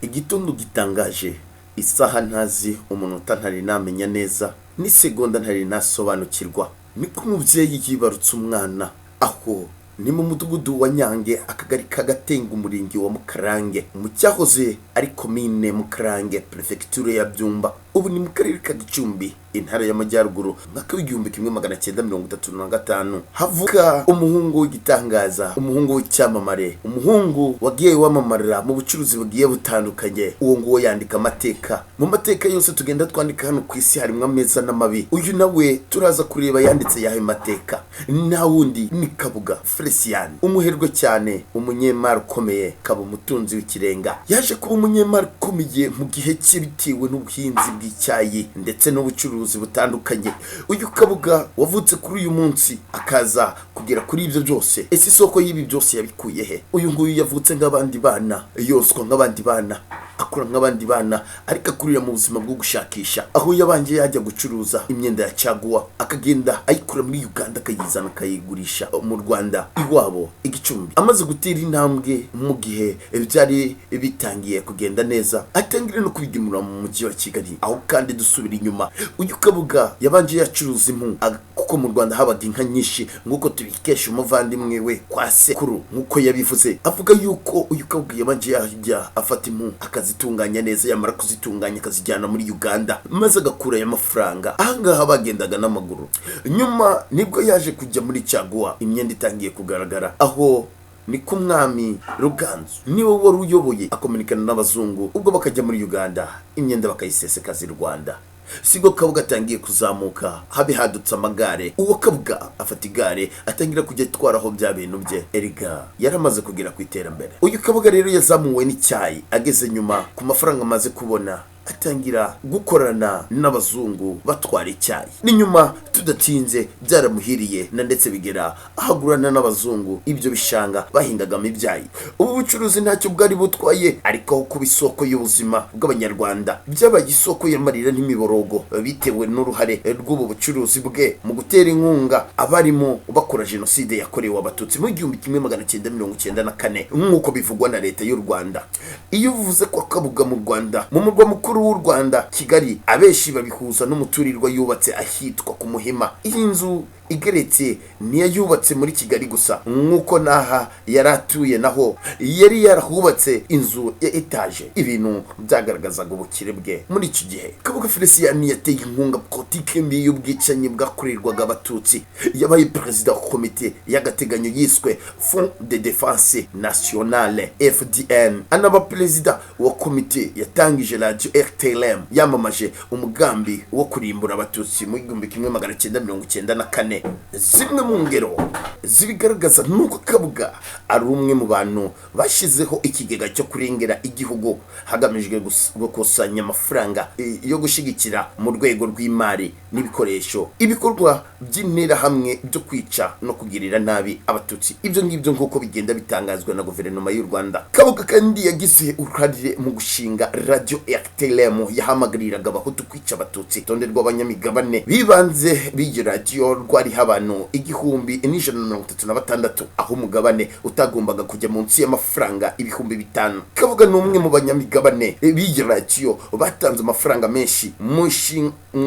igitondo gitangaje, isaha ntazi, umunota ntari namenya neza, n'isegonda ntari nasobanukirwa. Niko umubyeyi yibarutse umwana, aho ni mu mudugudu wa Nyange, akagari ka Gatenga, umurenge wa Mukarange, mu cyahoze ari komine Mukarange, prefecture ya Byumba, ubu ni mu karere ka Gicumbi, intara y'Amajyaruguru, mwaka w'igihumbi kimwe magana cyenda 1935. Havuka umuhungu w'igitangaza, umuhungu w'icyamamare, umuhungu wagiye wamamarira mu bucuruzi bugiye butandukanye. Uwo nguwo yandika amateka. Mu mateka yose tugenda twandika hano ku isi harimo ameza n'amabi. Uyu nawe turaza kureba yanditse yahe mateka. Na wundi ni Kabuga Felician, umuherwe cyane, umunyemari ukomeye, kaba umutunzi w'ikirenga. Yaje kuba umunyemari ukomeye mu gihe cye bitewe n'ubuhinzi bw'icyayi ndetse n'ubucuruzi butandukanye. Uyu Kabuga wavutse kuri uyu munsi akaza kugera kuri ibyo byose. Ese isoko y'ibi byose yabikuye he? Uyu nguyu yavutse nk'abandi bana, yoswa nk'abandi bana, akura nk'abandi bana, ariko akurira mu buzima bwo gushakisha. Aho yabanje yajya gucuruza imyenda ya caguwa, akagenda ayikura muri Uganda akayizana akayigurisha mu Rwanda iwabo Igicumbi. Amaze gutera intambwe mu gihe byari bitangiye kugenda neza, atangira no kubigemura mu mujyi wa Kigali. Aho kandi dusubira inyuma, uyu Kabuga yabanje yacuruza impu, kuko mu Rwanda habaga inka nyinshi, nk'uko tubikesha umuvandimwe we kwa sekuru, nk'uko yabivuze. Avuga yuko uyu Kabuga yabanje yajya afata impu akazitunganya neza, yamara kuzitunganya akazijyana muri Uganda, maze agakura aya mafaranga. Ahangaha bagendaga n'amaguru. Nyuma nibwo yaje kujya muri caguwa, imyenda itangiye kugaragara. Aho ni ku mwami Ruganzu, niwe wari uyoboye, akomunikana n'abazungu, ubwo bakajya muri Uganda, imyenda bakayisesekaza i Rwanda. Sigo Kabuga atangiye kuzamuka, habe hadutse amagare. Uwo Kabuga afata igare atangira kujya atwaraho bya bintu bye. Erega yaramaze kugera ku iterambere. Uyu Kabuga rero yazamuwe n'icyayi. Ageze nyuma ku mafaranga amaze kubona, atangira gukorana n'abazungu batwara icyayi. Ni nyuma tudatinze byaramuhiriye, na ndetse bigera ahagurana n'abazungu ibyo bishanga bahingagamo ibyayi. Ubu bucuruzi ntacyo bwari butwaye, ariko aho kuba isoko y'ubuzima bw'Abanyarwanda, byabaye isoko y'amarira n'imiborogo, bitewe n'uruhare rw'ubu bucuruzi bwe mu gutera inkunga abarimo bakora jenoside yakorewe Abatutsi mu 1994, nk'uko bivugwa na leta y'u Rwanda. Iyo uvuze ko Kabuga mu Rwanda, mu murwa mukuru w'u Rwanda Kigali, abenshi babihuza n'umuturirwa yubatse ahitwa ku Muhima. Iyi nzu igeretse niya yubatse muri Kigali gusa, nk'uko naha yaratuye naho yari yarahubatse inzu ya etage. Ibintu byagaragazaga ubukire bwe muri iki gihe. Kabuga Felician yateye inkunga politike mbi y'ubwicanyi bwakorerwaga Abatutsi. Yabaye perezida wa komite y'agateganyo yiswe Fond de Défense Nationale FDN, anaba perezida wa komite yatangije radio RTLM, yamamaje umugambi wo kurimbura Abatutsi mu 1994. Zimwe mu ngero zibigaragaza nuko Kabuga ari umwe mu bantu bashizeho ikigega cyo kurengera igihugu, hagamijwe gukusanya amafaranga yo gushigikira mu rwego rw'imari n'ibikoresho ibikorwa by'intera hamwe byo kwica no kugirira nabi Abatutsi. Ibyo ngibyo nk'uko bigenda bitangazwa na guverinoma y'u Rwanda. Kabuga kandi yagize uruhare mu gushinga radio RTLM, yahamagariraga Abahutu kwica Abatutsi. Tonde rw'abanyamigabane bibanze b'iyo radio rwari abantu 1136, aho umugabane utagombaga kujya munsi y'amafaranga 5,000. Kabuga ni umwe mu banyamigabane b'iyo radio batanze amafaranga menshi mu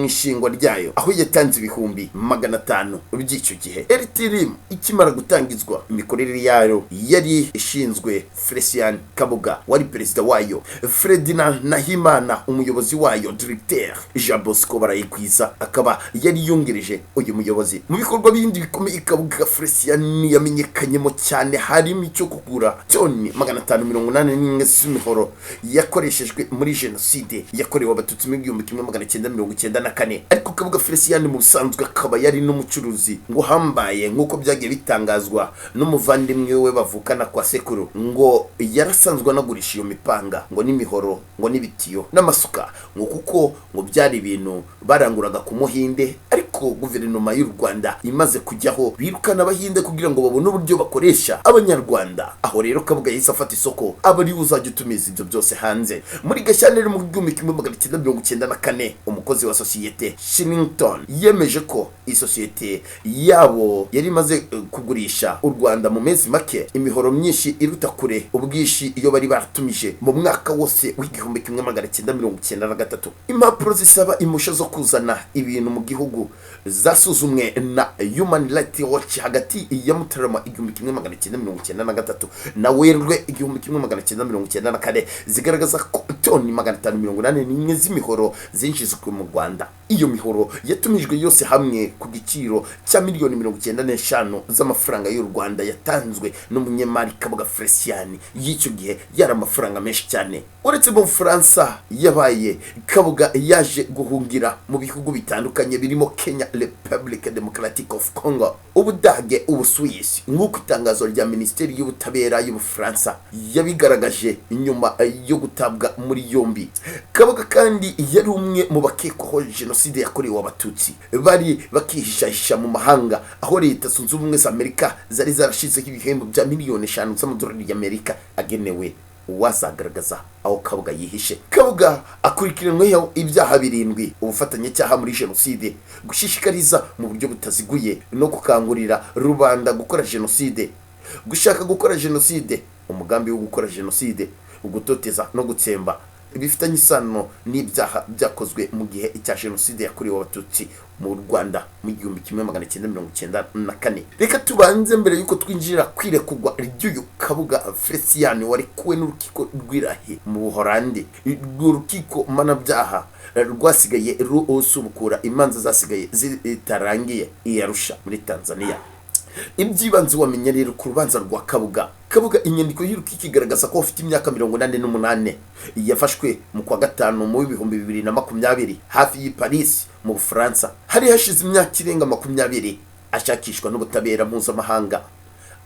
ishingwa ryayo, aho yatanze 500,000 by'icyo gihe. RTLM ikimara gutangizwa, imikorere yayo yari ishinzwe Felician Kabuga, wari perezida wayo, Ferdinand Nahimana umuyobozi wayo, directeur Jean Bosco Barayikwiza akaba yari yungereje uyu muyobozi. Mu bikorwa bindi bikomeye Kabuga Felician yamenyekanyemo cyane harimo icyo kugura toni 581 z'imihoro yakoreshejwe muri jenoside yakorewe Abatutsi mu 1994. Ariko Kabuga Felician mu busanzwe akaba yari n'umucuruzi ngo hambaye, nk'uko byagiye bitangazwa n'umuvandimwe we bavukana kwa sekuru, ngo yarasanzwe anagurisha iyo mipanga, ngo n'imihoro, ngo n'ibitiyo n'amasuka, ngo kuko ngo byari ibintu baranguraga ku Muhinde. Ariko ko guverinoma y'u Rwanda imaze kujyaho birukana abahinde kugira ngo babone uburyo bakoresha abanyarwanda. Aho rero Kabuga yahise afata isoko aba ari uzajya utumiza ibyo byose hanze. Muri Gashyantare mu 1994 umukozi wa sosiyete Shillington yemeje ko isosiyete yabo yari imaze kugurisha u Rwanda mu mezi make imihoro myinshi iruta kure ubwishi iyo bari baratumije mu mwaka wose w'1993. Impapuro zisaba impushya zo kuzana ibintu mu gihugu zasuzumwe na Human Rights Watch hagati ya Mutarama 1993 na Werurwe 1994 zigaragaza ko toni 581 z'imihoro zinjizwe mu Rwanda. Iyo mihoro yatumijwe yose hamwe ku giciro cya miliyoni 95 z'amafaranga y'u Rwanda yatanzwe n'umunyemari Kabuga Felician. Y'icyo gihe yari amafaranga menshi cyane. Uretse mu Bufaransa yabaye Kabuga yaje guhungira mu bihugu bitandukanye birimo Kenya, Republic Democratic of Congo, Ubudage, Ubusuwisi nk'uko itangazo rya Minisiteri y'Ubutabera y'Ubufaransa yabigaragaje nyuma yo gutabwa muri yombi. Kabuga kandi yari umwe mu bakekwaho jenoside yakorewe abatutsi bari bakihishahisha mu mahanga, aho Leta Zunze Ubumwe za Amerika zari zarashizeho ibihembo bya miliyoni 5 z'amadolari y'Amerika agenewe wazagaragaza aho Kabuga yihishe. Kabuga akurikiranweho ibyaha 7: ubufatanyacyaha muri jenoside, gushishikariza mu buryo butaziguye no gukangurira rubanda gukora jenoside, gushaka gukora jenoside, umugambi wo gukora jenoside, ugutoteza no gutsemba bifitanye isano n'ibyaha byakozwe mu gihe cya jenoside yakorewe abatutsi mu Rwanda mu 1994. Reka tubanze mbere yuko twinjira kwirekugwa ry'uyu Kabuga Felician wari kuwe n'urukiko rw'Irahe mu Buholandi. Urukiko mpanabyaha rwasigaye rusubukura imanza zasigaye zitarangiye i Arusha muri Tanzania. Ibyibanze wamenya rero ku rubanza rwa Kabuga. Inyandiko y'urukiko igaragaza ko afite imyaka 88 yafashwe mu kwa gatanu mu 2020 hafi y'i Paris mu Bufaransa. Hari hashize imyaka irenga 20 ashakishwa n'ubutabera mpuzamahanga,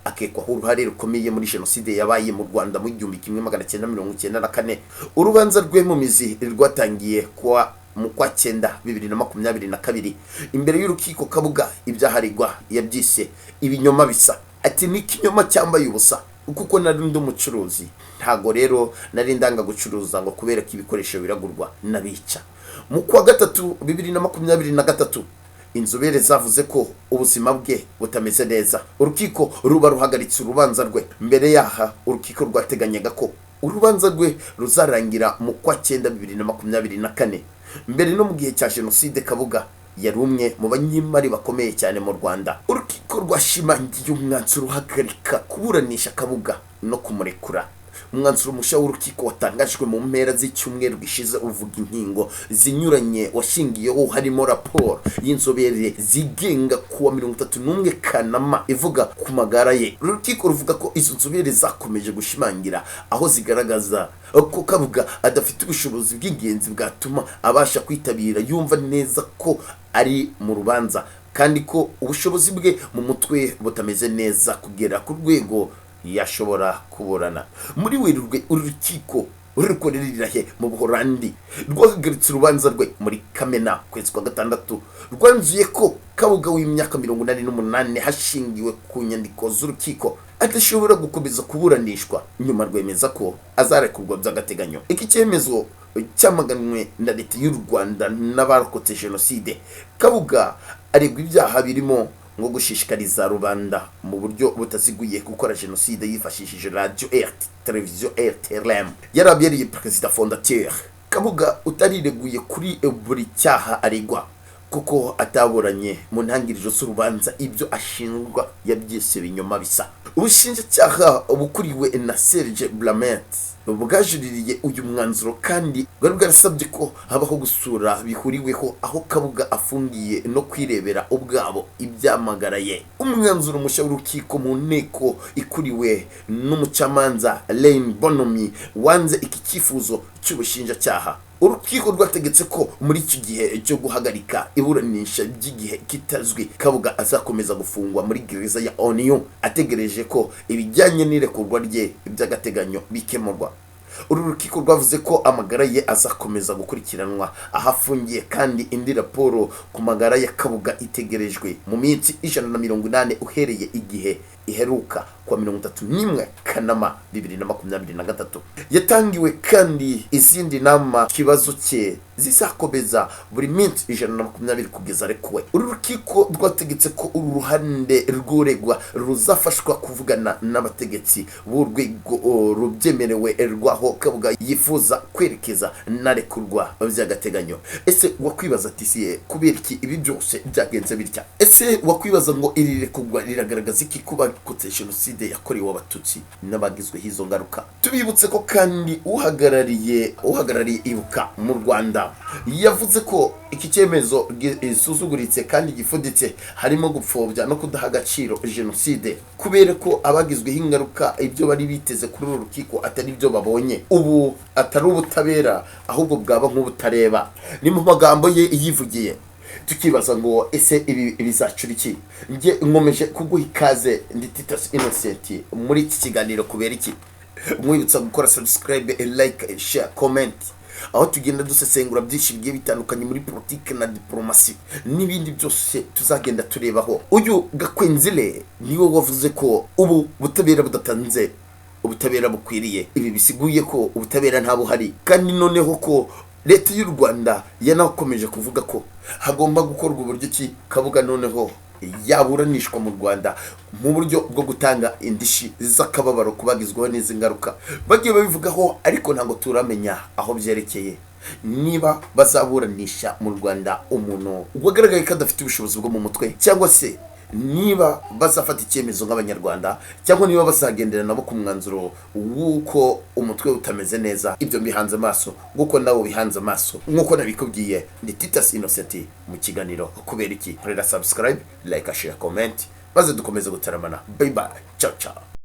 akekwaho uruhare rukomeye muri jenoside yabaye mu Rwanda mu 1994. Urubanza rwe mu mizi rwatangiye kwa mu kwa 9 2022. Imbere y'urukiko Kabuga ibyaharegwa yabyise ibinyoma bisa. Ati ni kinyoma cyambaye ubusa kuko nari ndi umucuruzi, ntago rero nari ndanga gucuruza ngo kubera ko ibikoresho biragurwa nabica. Mu kwa 3 2023 inzobere zavuze ko ubuzima bwe butameze neza. Urukiko ruba ruhagaritse urubanza rwe. Mbere yaha urukiko rwateganyaga ko urubanza rwe ruzarangira mu kwa 9 2024. Mbere no mu gihe cya jenoside Kabuga yari umwe mu banyimari bakomeye cyane mu Rwanda. Urukiko rwashimangiye umwanzuro uhagarika kuburanisha Kabuga no kumurekura. Umwanzuro mushya w'urukiko watangajwe mu mpera z'icyumweru gishize uvuga inkingo zinyuranye washingiyeho harimo raporo y'inzobere zigenga kuwa 31 Kanama ivuga ku magara ye. Urukiko ruvuga ko izo nzobere zakomeje gushimangira aho zigaragaza ko Kabuga adafite ubushobozi bw'ingenzi bwatuma abasha kwitabira yumva neza ko ari mu rubanza, kandi ko ubushobozi bwe mu mutwe butameze neza kugera ku rwego yashobora kuburana. Muri Werurwe urukiko rukorera he mu Buholandi rwahagaritse urubanza rwe. Muri Kamena kwezi kwa 6 rwanzuye ko Kabuga w'imyaka 88 hashingiwe ku nyandiko z'urukiko adashobora gukomeza kuburanishwa. Nyuma rwemeza ko azarekurwa by'agateganyo. Iki cyemezo cyamaganwe na Leta y'u Rwanda n'abarokotse jenoside. Kabuga aregwa ibyaha birimo ngo gushishikariza rubanda mu buryo butaziguye gukora jenoside yifashishije radio televiziyo RTLM. Yarabyeriye president fondateur. Kabuga utarireguye kuri buri cyaha aregwa kuko ataburanye mu ntangiriro z'urubanza ibyo ashinjwa yabyise binyoma bisa. Ubushinjacyaha bukuriwe na Serge Blamet bwajuririye uyu mwanzuro kandi bwari bwarasabye ko habaho gusura bihuriweho aho Kabuga afungiye no kwirebera ubwabo ibyamagaraye. Umwanzuro mushya w'urukiko mu nteko ikuriwe n'umucamanza Lane Bonomi wanze iki cyifuzo cy'ubushinjacyaha. Urukiko rwategetse ko muri iki gihe cyo guhagarika iburanisha by'igihe kitazwi Kabuga azakomeza gufungwa muri gereza ya Onion ategereje ko ibijyanye n'irekurwa rye by'agateganyo bikemurwa. uru rukiko rwavuze ko amagara ye azakomeza gukurikiranwa ahafungiye, kandi indi raporo ku magara ya Kabuga itegerejwe mu minsi 180 uhereye igihe iheruka kwa 31 Kanama 2023. Yatangiwe kandi izindi nama kibazo cye zizakomeza buri minsi 120 kugeza arekuwe. Uru rukiko rwategetse ko uru ruhande rw'uregwa ruzafashwa kuvugana n'abategetsi b'urwego rubyemerewe rwaho Kabuga yifuza kwerekeza narekurwa by'agateganyo. Ese wakwibaza ati siye kubera iki ibi byose byagenze bitya? Ese wakwibaza ngo iri rekurwa riragaragaza iki kuba kotse jenoside yakorewe abatutsi n'abagizwe hizo ngaruka? Tubibutse ko kandi uhagarariye ibuka mu Rwanda yavuze ko iki cyemezo isuzuguritse kandi gifuditse, harimo gupfobya no kudaha agaciro jenoside, kubera ko abagizweho ingaruka ibyo bari biteze kuri uru rukiko atari byo babonye. Ubu atari ubutabera ahubwo bwaba nk'ubutareba. Ni mu magambo ye yivugiye. Tukibaza ngo ese ibi bizacura iki? Nge nkomeje kuguha ikaze, ndi Titus Innocent muri iki kiganiro. Kubera iki? Mwibutsa gukora subscribe, like, share, comment, aho tugenda dusesengura byinshi bigiye bitandukanye muri politike na diplomasi n'ibindi byose tuzagenda turebaho. Uyu Gakwenzile niwe wavuze ko ubu butabera budatanze ubutabera bukwiriye. Ibi bisiguye ko ubutabera nta buhari, kandi noneho ko leta y'u Rwanda yanakomeje kuvuga ko hagomba gukorwa uburyo ki Kabuga noneho yaburanishwa mu Rwanda mu buryo bwo gutanga indishi z'akababaro kubagizweho n'izi ngaruka. Bagiye babivugaho ariko ntabwo turamenya aho byerekeye, niba bazaburanisha mu Rwanda umuntu wagaragaye ko adafite ubushobozi bwo mu mutwe, cyangwa se niba bazafata icyemezo nk'abanyarwanda, cyangwa niba bazagendera nabo ku mwanzuro w'uko umutwe utameze neza. Ibyo bihanze amaso nguko nawo bihanze amaso. Nkuko nabikubwiye, ni Titus Innocent mu kiganiro Kubera iki. Korera subscribe, like, share, comment, maze dukomeze gutaramana. Bye bye, ciao ciao.